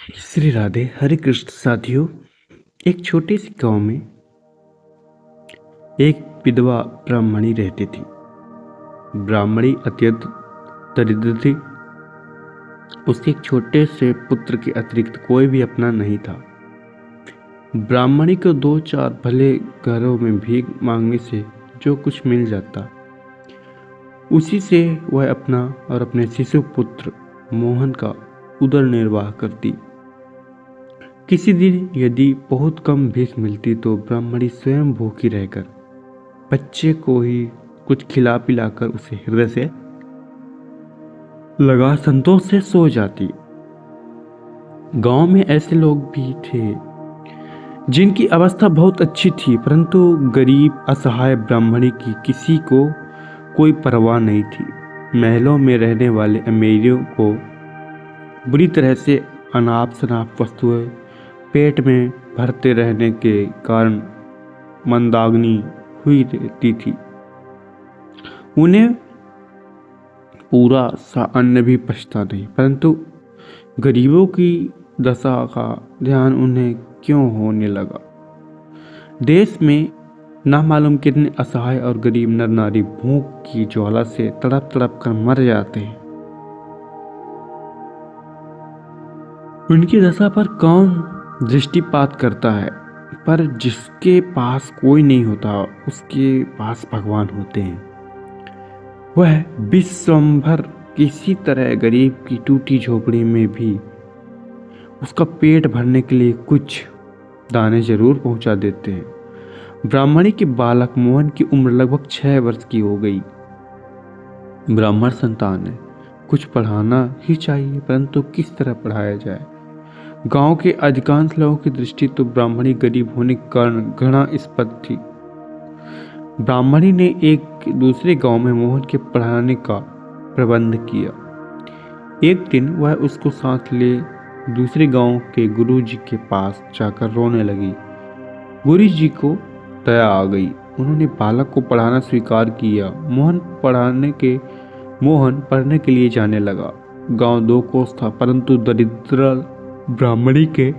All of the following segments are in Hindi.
श्री राधे हरे कृष्ण साथियों। एक छोटे से गांव में एक विधवा ब्राह्मणी रहती थी। ब्राह्मणी अत्यंत दरिद्र थी। उसके एक छोटे से पुत्र के अतिरिक्त कोई भी अपना नहीं था। ब्राह्मणी को दो चार भले घरों में भीख मांगने से जो कुछ मिल जाता, उसी से वह अपना और अपने शिशु पुत्र मोहन का उदर निर्वाह करती। किसी दिन यदि बहुत कम भीख मिलती तो ब्राह्मणी स्वयं भूखी रहकर बच्चे को ही कुछ खिला पिलाकर उसे हृदय से लगा संतोष से सो जाती। गांव में ऐसे लोग भी थे जिनकी अवस्था बहुत अच्छी थी, परंतु गरीब असहाय ब्राह्मणी की किसी को कोई परवाह नहीं थी। महलों में रहने वाले अमीरों को बुरी तरह से अनाप शनाप वस्तुएं पेट में भरते रहने के कारण मंदाग्नि हुई रहती थी। उन्हें पूरा सा अन्न भी पचता नहीं, परंतु गरीबों की दशा का ध्यान उन्हें क्यों होने लगा। देश में ना मालूम कितने असहाय और गरीब नर नारी भूख की ज्वाला से तड़प तड़प कर मर जाते हैं। उनकी दशा पर कौन दृष्टिपात करता है, पर जिसके पास कोई नहीं होता उसके पास भगवान होते हैं। वह विश्वंभर किसी तरह गरीब की टूटी झोपड़ी में भी उसका पेट भरने के लिए कुछ दाने जरूर पहुंचा देते हैं। ब्राह्मणी के बालक मोहन की उम्र लगभग 6 वर्ष की हो गई। ब्राह्मण संतान है, कुछ पढ़ाना ही चाहिए, परंतु किस तरह पढ़ाया जाए। गांव के अधिकांश लोगों की दृष्टि तो ब्राह्मणी गरीब होने के कारण घृणास्पद थी। ब्राह्मणी ने एक दूसरे गांव में मोहन के पढ़ाने का प्रबंध किया। एक दिन वह उसको साथ ले दूसरे गांव के गुरुजी के पास जाकर रोने लगी। गुरुजी को दया आ गई। उन्होंने बालक को पढ़ाना स्वीकार किया। मोहन पढ़ने के लिए जाने लगा। गांव 2 कोस था, परंतु दरिद्र ब्राह्मणी के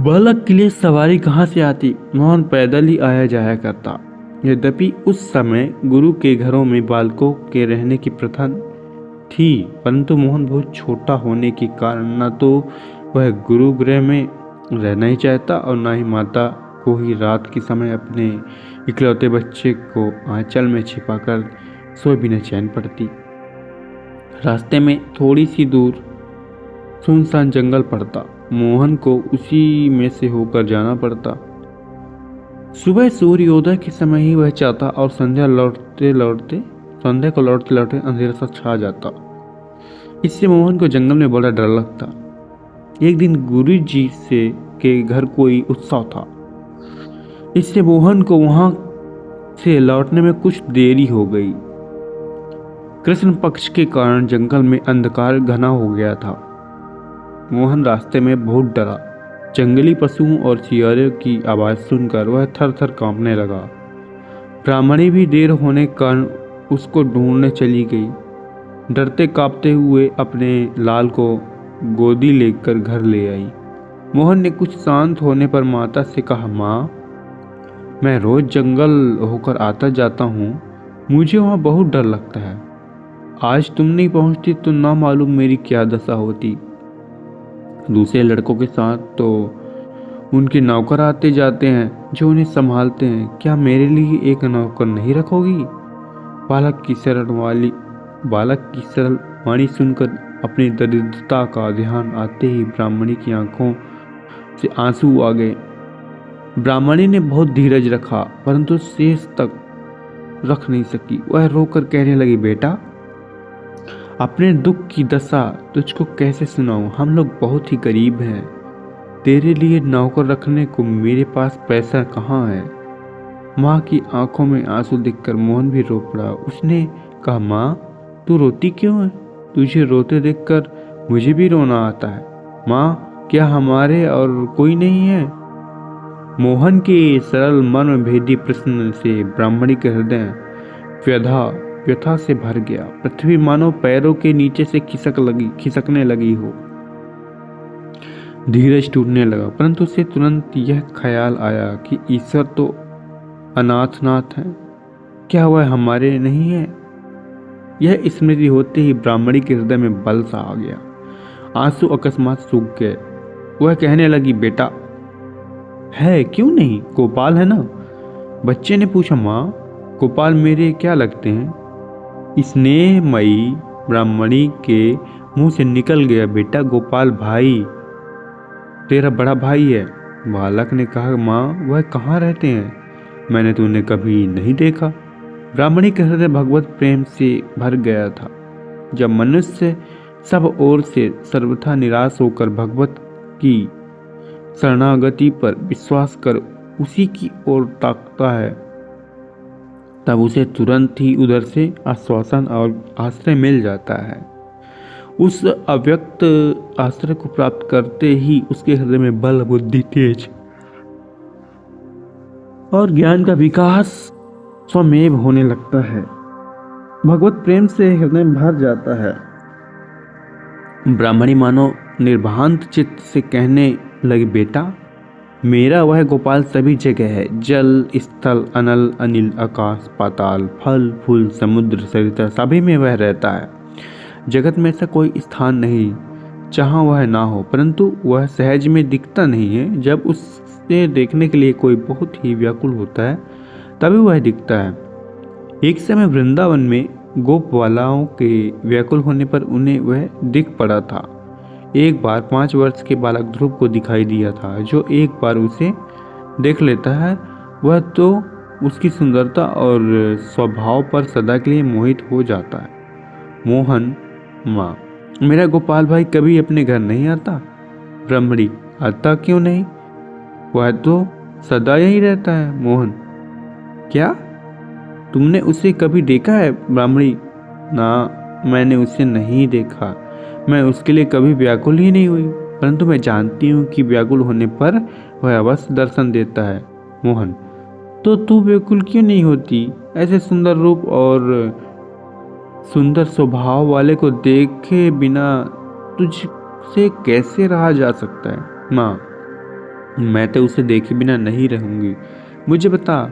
बालक के लिए सवारी कहाँ से आती। मोहन पैदल ही आया जाया करता। यद्यपि उस समय गुरु के घरों में बालकों के रहने की प्रथा थी, परंतु मोहन बहुत छोटा होने के कारण न तो वह गुरु गृह में रहना ही चाहता और न ही माता को ही रात के समय अपने इकलौते बच्चे को आंचल में छिपाकर सोए बिना चैन पड़ती। रास्ते में थोड़ी सी दूर सुनसान जंगल पड़ता। मोहन को उसी में से होकर जाना पड़ता। सुबह सूर्योदय के समय ही वह चाहता और संध्या को लौटते लौटते अंधेरा सा छा जाता। इससे मोहन को जंगल में बड़ा डर लगता। एक दिन गुरु जी से के घर कोई उत्सव था, इससे मोहन को वहां से लौटने में कुछ देरी हो गई। कृष्ण पक्ष के कारण जंगल में अंधकार घना हो गया था। मोहन रास्ते में बहुत डरा। जंगली पशुओं और चिड़ियों की आवाज सुनकर वह थर थर कांपने लगा। ब्राह्मणी भी देर होने के कारण उसको ढूंढने चली गई। डरते कांपते हुए अपने लाल को गोदी लेकर घर ले आई। मोहन ने कुछ शांत होने पर माता से कहा, माँ, मैं रोज जंगल होकर आता जाता हूँ, मुझे वहाँ बहुत डर लगता है। आज तुम नहीं पहुँचती तो ना मालूम मेरी क्या दशा होती। दूसरे लड़कों के साथ तो उनके नौकर आते जाते हैं जो उन्हें संभालते हैं, क्या मेरे लिए एक नौकर नहीं रखोगी? बालक की सरल वाणी सुनकर अपनी दरिद्रता का ध्यान आते ही ब्राह्मणी की आंखों से आंसू आ गए। ब्राह्मणी ने बहुत धीरज रखा, परंतु शेष तक रख नहीं सकी। वह रोकर कहने लगी, बेटा, अपने दुख की दशा तुझको कैसे सुनाऊं? हम लोग बहुत ही गरीब हैं। तेरे लिए नौकर रखने को मेरे पास पैसा कहाँ है। माँ की आंखों में आंसू देखकर मोहन भी रो पड़ा। उसने कहा, माँ, तू रोती क्यों है? तुझे रोते देखकर मुझे भी रोना आता है। माँ, क्या हमारे और कोई नहीं है? मोहन के सरल मन भेदी प्रश्न से ब्राह्मणी के हृदय व्यथा व्यथा से भर गया। पृथ्वी मानो पैरों के नीचे से खिसकने लगी हो। धीरज टूटने लगा, परंतु उसे तुरंत यह ख्याल आया कि ईश्वर तो अनाथनाथ है, क्या वह हमारे नहीं है? यह स्मृति होते ही ब्राह्मणी के हृदय में बल सा आ गया। आंसू अकस्मात सूख गए। वह कहने लगी, बेटा है, क्यों नहीं? गोपाल है ना? बच्चे ने पूछा, माँ गोपाल मेरे क्या लगते हैं? स्नेहमयी ब्राह्मणी के मुंह से निकल गया, बेटा गोपाल भाई तेरा बड़ा भाई है। बालक ने कहा, माँ वह कहाँ रहते हैं? मैंने तो उन्हें कभी नहीं देखा। ब्राह्मणी के हृदय भगवत प्रेम से भर गया था। जब मनुष्य सब ओर से सर्वथा निराश होकर भगवत की शरणागति पर विश्वास कर उसी की ओर ताकता है, तब उसे तुरंत ही उधर से आश्वासन और आश्रय मिल जाता है। उस अव्यक्त आश्रय को प्राप्त करते ही उसके हृदय में बल, बुद्धि, तेज और ज्ञान का विकास स्वमेव होने लगता है। भगवत प्रेम से हृदय भर जाता है। ब्राह्मणी मानो निर्भांत चित्त से कहने लगी, बेटा मेरा वह गोपाल सभी जगह है। जल, स्थल, अनल, अनिल, आकाश, पाताल, फल, फूल, समुद्र, सरिता सभी में वह रहता है। जगत में ऐसा कोई स्थान नहीं जहाँ वह ना हो, परंतु वह सहज में दिखता नहीं है। जब उसे देखने के लिए कोई बहुत ही व्याकुल होता है तभी वह दिखता है। एक समय वृंदावन में गोपवालाओं के व्याकुल होने पर उन्हें वह दिख पड़ा था। एक बार 5 वर्ष के बालक ध्रुव को दिखाई दिया था। जो एक बार उसे देख लेता है वह तो उसकी सुंदरता और स्वभाव पर सदा के लिए मोहित हो जाता है। मोहन, माँ मेरा गोपाल भाई कभी अपने घर नहीं आता? ब्राह्मणी, आता क्यों नहीं? वह तो सदा यही रहता है। मोहन, क्या तुमने उसे कभी देखा है? ब्राह्मणी, ना मैंने उसे नहीं देखा। मैं उसके लिए कभी व्याकुल ही नहीं हुई, परंतु मैं जानती हूँ कि व्याकुल होने पर वह अवश्य दर्शन देता है। मोहन, तो तू व्याकुल क्यों नहीं होती? ऐसे सुंदर रूप और सुंदर स्वभाव वाले को देखे बिना तुझसे कैसे रहा जा सकता है? माँ, मैं तो उसे देखे बिना नहीं रहूंगी। मुझे बता,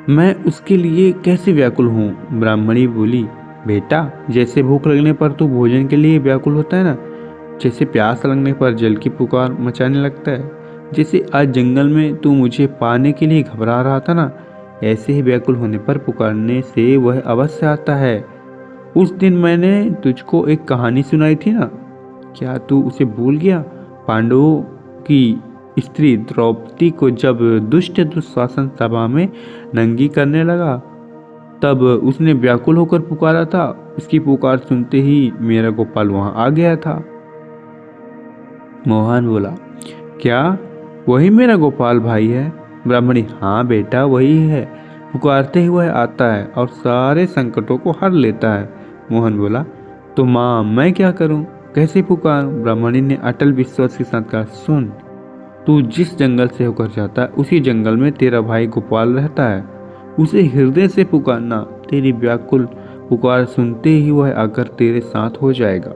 मैं उसके लिए कैसे व्याकुल हूँ? ब्राह्मणी बोली, बेटा जैसे भूख लगने पर तू भोजन के लिए व्याकुल होता है ना, जैसे प्यास लगने पर जल की पुकार मचाने लगता है, जैसे आज जंगल में तू मुझे पाने के लिए घबरा रहा था ना, ऐसे ही व्याकुल होने पर पुकारने से वह अवश्य आता है। उस दिन मैंने तुझको एक कहानी सुनाई थी ना, क्या तू उसे भूल गया? पांडवों की स्त्री द्रौपदी को जब दुष्ट दुशासन सभा में नंगी करने लगा तब उसने व्याकुल होकर पुकारा था। उसकी पुकार सुनते ही मेरा गोपाल वहां आ गया था। मोहन बोला, क्या वही मेरा गोपाल भाई है? ब्राह्मणी, हाँ बेटा वही है। पुकारते ही वह आता है और सारे संकटों को हर लेता है। मोहन बोला, तो माँ मैं क्या करूं? कैसे पुकारूं? ब्राह्मणी ने अटल विश्वास के साथ कहा, सुन, तू जिस जंगल से होकर जाता है उसी जंगल में तेरा भाई गोपाल रहता है। उसे हृदय से पुकारना, तेरी व्याकुल पुकार सुनते ही वह आकर तेरे साथ हो जाएगा।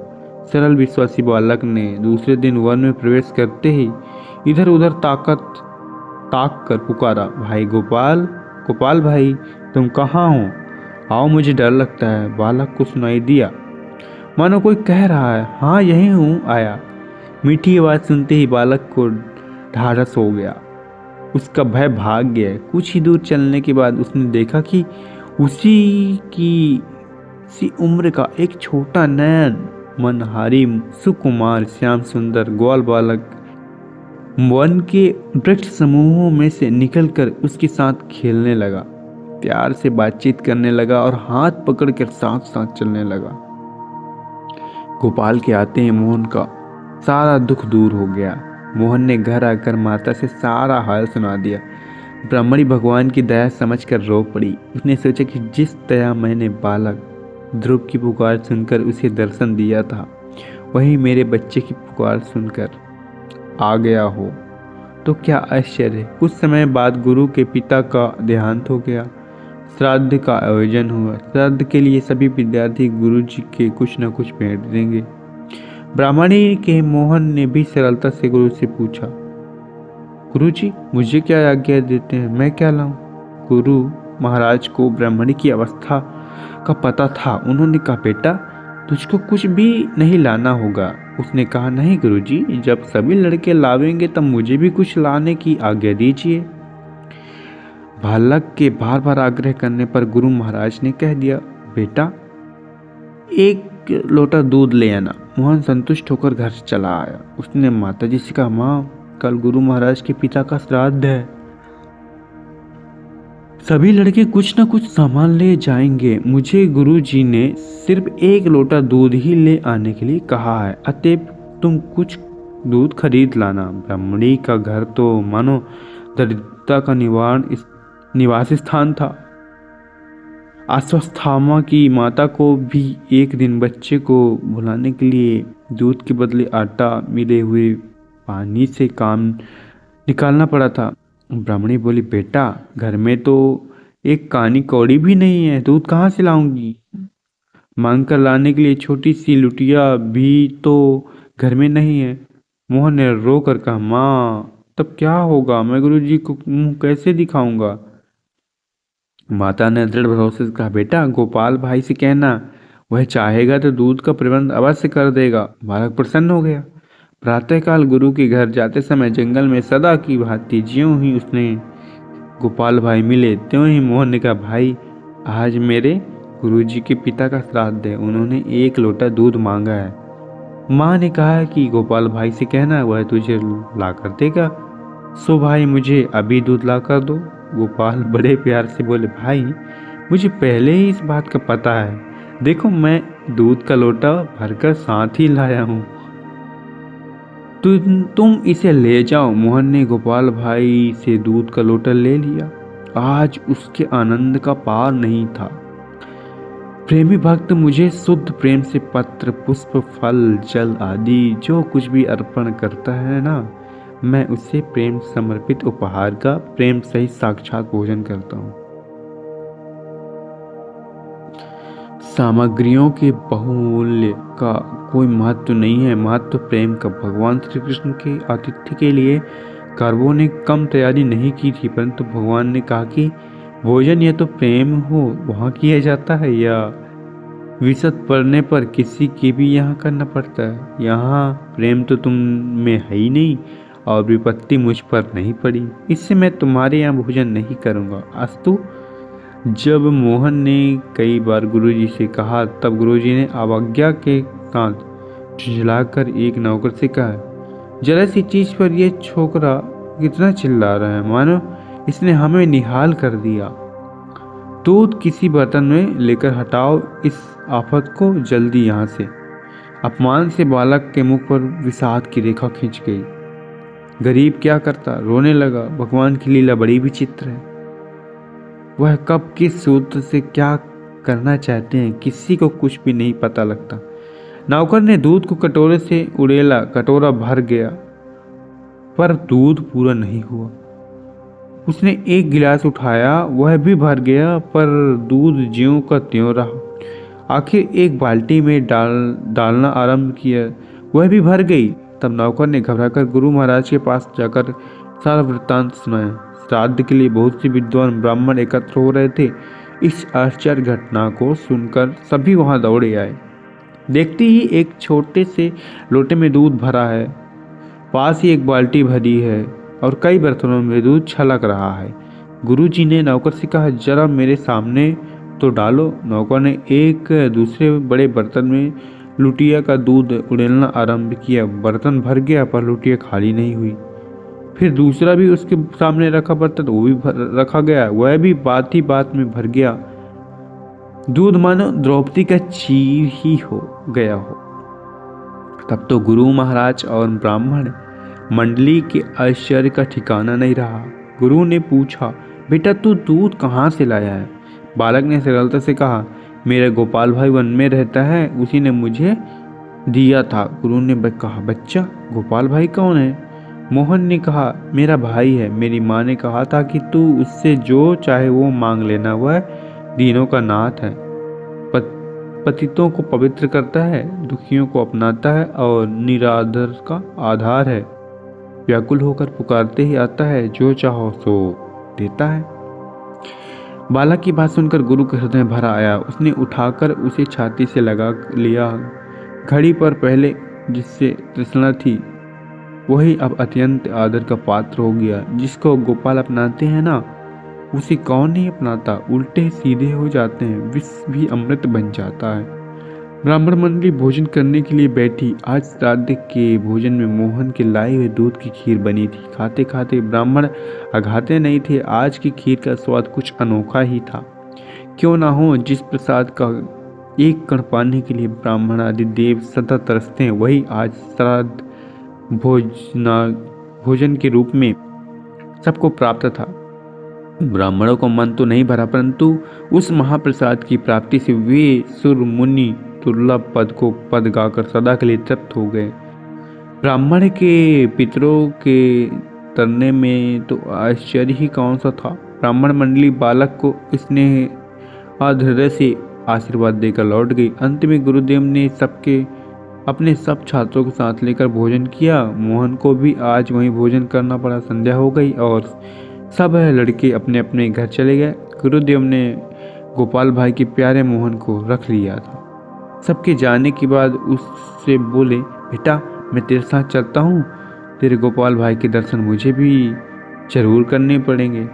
सरल विश्वासी बालक ने दूसरे दिन वन में प्रवेश करते ही इधर उधर ताक कर पुकारा, भाई गोपाल, गोपाल भाई तुम कहाँ हो? आओ, मुझे डर लगता है। बालक को सुनाई दिया मानो कोई कह रहा है, हाँ यही हूँ, आया। मीठी आवाज सुनते ही बालक को ढाढ़स हो गया। उसका भय भाग गया। कुछ ही दूर चलने के बाद उसने देखा कि उसी की सी उम्र का एक छोटा नयन मनहारी सुकुमार श्याम सुंदर ग्वाल बालक वन के वृक्ष समूहों में से निकलकर उसके साथ खेलने लगा, प्यार से बातचीत करने लगा और हाथ पकड़कर साथ साथ चलने लगा। गोपाल के आते ही मोहन का सारा दुख दूर हो गया। मोहन ने घर आकर माता से सारा हाल सुना दिया। ब्राह्मणी भगवान की दया समझकर रो पड़ी। उसने सोचा कि जिस दया मैंने बालक ध्रुव की पुकार सुनकर उसे दर्शन दिया था, वही मेरे बच्चे की पुकार सुनकर आ गया हो तो क्या आश्चर्य। कुछ समय बाद गुरु के पिता का देहांत हो गया। श्राद्ध का आयोजन हुआ। श्राद्ध के लिए सभी विद्यार्थी गुरु जी के कुछ न कुछ भेंट देंगे। ब्राह्मणी के मोहन ने भी सरलता से गुरु से पूछा, गुरुजी मुझे क्या आज्ञा देते हैं, मैं क्या लाऊं? गुरु महाराज को ब्राह्मणी की अवस्था का पता था। उन्होंने कहा, बेटा तुझको कुछ भी नहीं लाना होगा। उसने कहा, नहीं गुरुजी, जब सभी लड़के लावेंगे तब मुझे भी कुछ लाने की आज्ञा दीजिए। बालक के बार बार आग्रह करने पर गुरु महाराज ने कह दिया, बेटा एक लोटा दूध ले आना। मोहन संतुष्ट होकर घर चला आया। उसने माताजी से कहा, माँ कल गुरु महाराज के पिता का श्राद्ध है, सभी लड़के कुछ न कुछ सामान ले जाएंगे। मुझे गुरुजी ने सिर्फ एक लोटा दूध ही ले आने के लिए कहा है, अतएव तुम कुछ दूध खरीद लाना। ब्राह्मणी का घर तो मानो दरिद्रता का निवास स्थान था। अश्वत्थामा की माता को भी एक दिन बच्चे को भुलाने के लिए दूध के बदले आटा मिले हुए पानी से काम निकालना पड़ा था। ब्राह्मणी बोली, बेटा घर में तो एक कानी कौड़ी भी नहीं है, दूध कहाँ से लाऊंगी? मांग कर लाने के लिए छोटी सी लुटिया भी तो घर में नहीं है। मोहन ने रो कर कहा, माँ तब क्या होगा, मैं गुरुजी को मुंह कैसे दिखाऊंगा? माता ने दृढ़ भरोसे से कहा, बेटा गोपाल भाई से कहना, वह चाहेगा तो दूध का प्रबंध अवश्य कर देगा। बालक प्रसन्न हो गया। प्रातःकाल गुरु के घर जाते समय जंगल में सदा की भांति ज्यों ही उसने गोपाल भाई मिले त्यों ही मोहन ने कहा, भाई आज मेरे गुरुजी के पिता का श्राद्ध है, उन्होंने एक लोटा दूध मांगा है। माँ ने कहा कि गोपाल भाई से कहना, वह तुझे ला कर देगा। सो भाई मुझे अभी दूध ला कर दो। गोपाल बड़े प्यार से बोले, भाई मुझे पहले ही इस बात का पता है, देखो मैं दूध का लोटा भरकर साथ ही लाया हूँ, तुम इसे ले जाओ। मोहन ने गोपाल भाई से दूध का लोटा ले लिया। आज उसके आनंद का पार नहीं था। प्रेमी भक्त मुझे शुद्ध प्रेम से पत्र, पुष्प, फल, जल आदि जो कुछ भी अर्पण करता है ना, मैं उसे प्रेम समर्पित उपहार का प्रेम सहित साक्षात भोजन करता हूँ। सामग्रियों के बहुमूल्य का कोई महत्व नहीं है, महत्व प्रेम का। भगवान श्री कृष्ण के आतिथ्य के लिए कौरवों ने कम तैयारी नहीं की थी, परंतु भगवान ने कहा कि भोजन या तो प्रेम हो वहाँ किया जाता है या विसत पड़ने पर किसी के भी यहाँ करना पड़ता है। यहाँ प्रेम तो तुम में है ही नहीं और विपत्ति मुझ पर नहीं पड़ी, इससे मैं तुम्हारे यहाँ भोजन नहीं करूँगा। अस्तु। जब मोहन ने कई बार गुरुजी से कहा तब गुरुजी ने अवज्ञा के साथ झुंझलाकर एक नौकर से कहा, जरा सी चीज पर यह छोकरा कितना चिल्ला रहा है, मानो इसने हमें निहाल कर दिया। दूध किसी बर्तन में लेकर हटाओ इस आफत को जल्दी यहाँ से। अपमान से बालक के मुख पर विषाद की रेखा खींच गई। गरीब क्या करता, रोने लगा। भगवान की लीला बड़ी विचित्र है, वह कब किस सूत्र से क्या करना चाहते हैं किसी को कुछ भी नहीं पता लगता। नौकर ने दूध को कटोरे से उड़ेला, कटोरा भर गया पर दूध पूरा नहीं हुआ। उसने एक गिलास उठाया, वह भी भर गया पर दूध ज्यों का त्यों रहा। आखिर एक बाल्टी में डालना आरंभ किया, वह भी भर गई। तब नौकर ने घबराकर गुरु महाराज के पास जाकर सारा वृत्तांत सुनाया। श्राद्ध के लिए बहुत से विद्वान ब्राह्मण एकत्र हो रहे थे। इस आश्चर्य घटना को सुनकर सभी वहां दौड़े आए। देखते ही एक छोटे से लोटे में दूध भरा है, पास ही एक बाल्टी भरी है और कई बर्तनों में दूध छलक रहा है। गुरुजी ने नौकर से कहा, जरा मेरे सामने तो डालो। नौकर ने एक दूसरे बड़े बर्तन में लुटिया का दूध उड़ेलना आरंभ किया। बर्तन भर गया पर लुटिया खाली नहीं हुई। फिर दूसरा भी उसके सामने रखा बर्तन, वो भी रखा गया, वह भी बात ही बात में भर गया। दूध मानो द्रौपदी का चीर ही हो गया हो। तब तो गुरु महाराज और ब्राह्मण मंडली के आश्चर्य का ठिकाना नहीं रहा। गुरु ने पूछा, बेटा तू दूध कहाँ से लाया है? बालक ने सरलता से कहा, मेरा गोपाल भाई वन में रहता है, उसी ने मुझे दिया था। गुरु ने कहा, बच्चा गोपाल भाई कौन है? मोहन ने कहा, मेरा भाई है। मेरी माँ ने कहा था कि तू उससे जो चाहे वो मांग लेना, वह दीनों का नाथ है, पतितों को पवित्र करता है, दुखियों को अपनाता है और निराधर का आधार है। व्याकुल होकर पुकारते ही आता है, जो चाहो सो देता है। बालक की बात सुनकर गुरु के हृदय भर आया। उसने उठाकर उसे छाती से लगा लिया। घड़ी पर पहले जिससे तृष्णा थी वही अब अत्यंत आदर का पात्र हो गया। जिसको गोपाल अपनाते हैं ना, उसे कौन नहीं अपनाता। उल्टे सीधे हो जाते हैं, विष भी अमृत बन जाता है। ब्राह्मण मंडली भोजन करने के लिए बैठी। आज श्राद्ध के भोजन में मोहन के लाए हुए दूध की खीर बनी थी। खाते खाते ब्राह्मण अघाते नहीं थे। आज की खीर का स्वाद कुछ अनोखा ही था। क्यों ना हो, जिस प्रसाद का एक कण पाने के लिए ब्राह्मण आदि देव सदा तरसते हैं, वही आज श्राद्ध भोजन के रूप में सबको प्राप्त था। ब्राह्मणों को मन तो नहीं भरा, परंतु उस महाप्रसाद की प्राप्ति से वे सुर मुनि दुर्लभ पद गाकर सदा के लिए तृप्त हो गए। ब्राह्मण के पितरों के तरने में तो आश्चर्य ही कौन सा था। ब्राह्मण मंडली बालक को स्नेह हृदय से आशीर्वाद देकर लौट गई। अंत में गुरुदेव ने अपने सब छात्रों के साथ लेकर भोजन किया। मोहन को भी आज वहीं भोजन करना पड़ा। संध्या हो गई और सब लड़के अपने अपने घर चले गए। गुरुदेव ने गोपाल भाई के प्यारे मोहन को रख लिया था। सबके जाने के बाद उससे बोले, बेटा मैं तेरे साथ चलता हूँ, तेरे गोपाल भाई के दर्शन मुझे भी जरूर करने पड़ेंगे।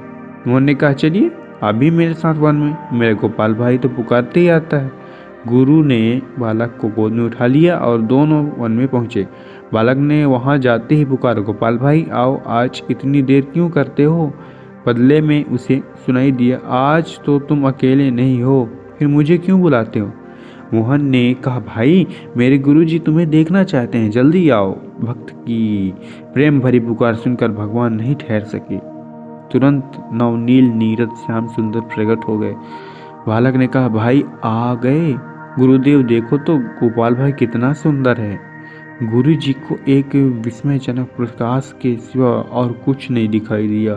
मोहन ने कहा, चलिए आप भी मेरे साथ वन में, मेरे गोपाल भाई तो पुकारते ही आता है। गुरु ने बालक को गोद में उठा लिया और दोनों वन में पहुंचे। बालक ने वहां जाते ही पुकारा, गोपाल भाई आओ, आज इतनी देर क्यों करते हो। बदले में उसे सुनाई दिया, आज तो तुम अकेले नहीं हो, फिर मुझे क्यों बुलाते हो। मोहन ने कहा, भाई मेरे गुरुजी तुम्हें देखना चाहते हैं, जल्दी आओ। भक्त की प्रेम भरी पुकार सुनकर भगवान नहीं ठहर सके। तुरंत नवनील नीरद श्याम सुंदर प्रकट हो गए। बालक ने कहा, भाई आ गए। गुरुदेव देखो तो गोपाल भाई कितना सुंदर है। गुरु जी को एक विस्मयजनक प्रकाश के सिवा और कुछ नहीं दिखाई दिया।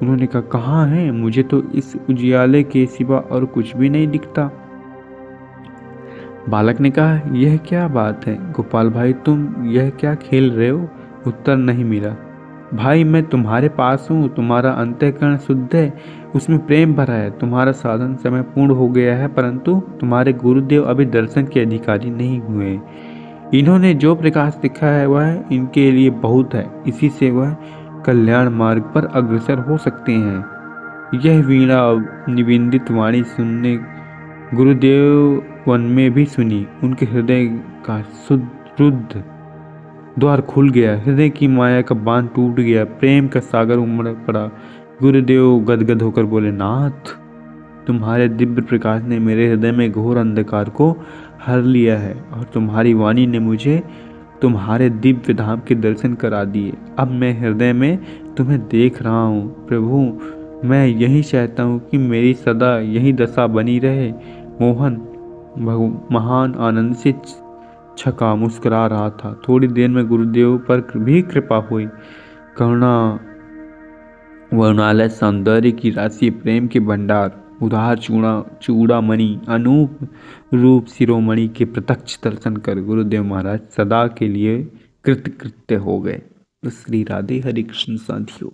उन्होंने कहा, कहाँ है, मुझे तो इस उजियाले के सिवा और कुछ भी नहीं दिखता। बालक ने कहा, यह क्या बात है गोपाल भाई, तुम यह क्या खेल रहे हो। उत्तर नहीं मिला। भाई मैं तुम्हारे पास हूँ, तुम्हारा अंतःकरण शुद्ध है, उसमें प्रेम भरा है। तुम्हारा साधन समय पूर्ण हो गया है, परंतु तुम्हारे गुरुदेव अभी दर्शन के अधिकारी नहीं हुए। इन्होंने जो प्रकाश दिखा है वह इनके लिए बहुत है। इसी से वह कल्याण मार्ग पर अग्रसर हो सकते हैं। यह वीणा निविंदित वाणी सुनने गुरुदेव वन में भी सुनी। उनके हृदय का रुद्ध द्वार खुल गया। हृदय की माया का बांध टूट गया। प्रेम का सागर उमड़ पड़ा। गुरुदेव गदगद होकर बोले, नाथ तुम्हारे दिव्य प्रकाश ने मेरे हृदय में घोर अंधकार को हर लिया है और तुम्हारी वाणी ने मुझे तुम्हारे दिव्य धाम के दर्शन करा दिए। अब मैं हृदय में तुम्हें देख रहा हूँ। प्रभु मैं यही चाहता हूँ कि मेरी सदा यही दशा बनी रहे। मोहन महान आनंद से छका मुस्कुरा रहा था। थोड़ी देर में गुरुदेव पर भी कृपा हुई। करुणा वर्णालय सौंदर्य की राशि, प्रेम के भंडार, उदार चूड़ामणि, अनूप रूप शिरोमणि के प्रत्यक्ष दर्शन कर गुरुदेव महाराज सदा के लिए कृतकृत्य हो गए। श्री राधे हरि कृष्ण साथियों।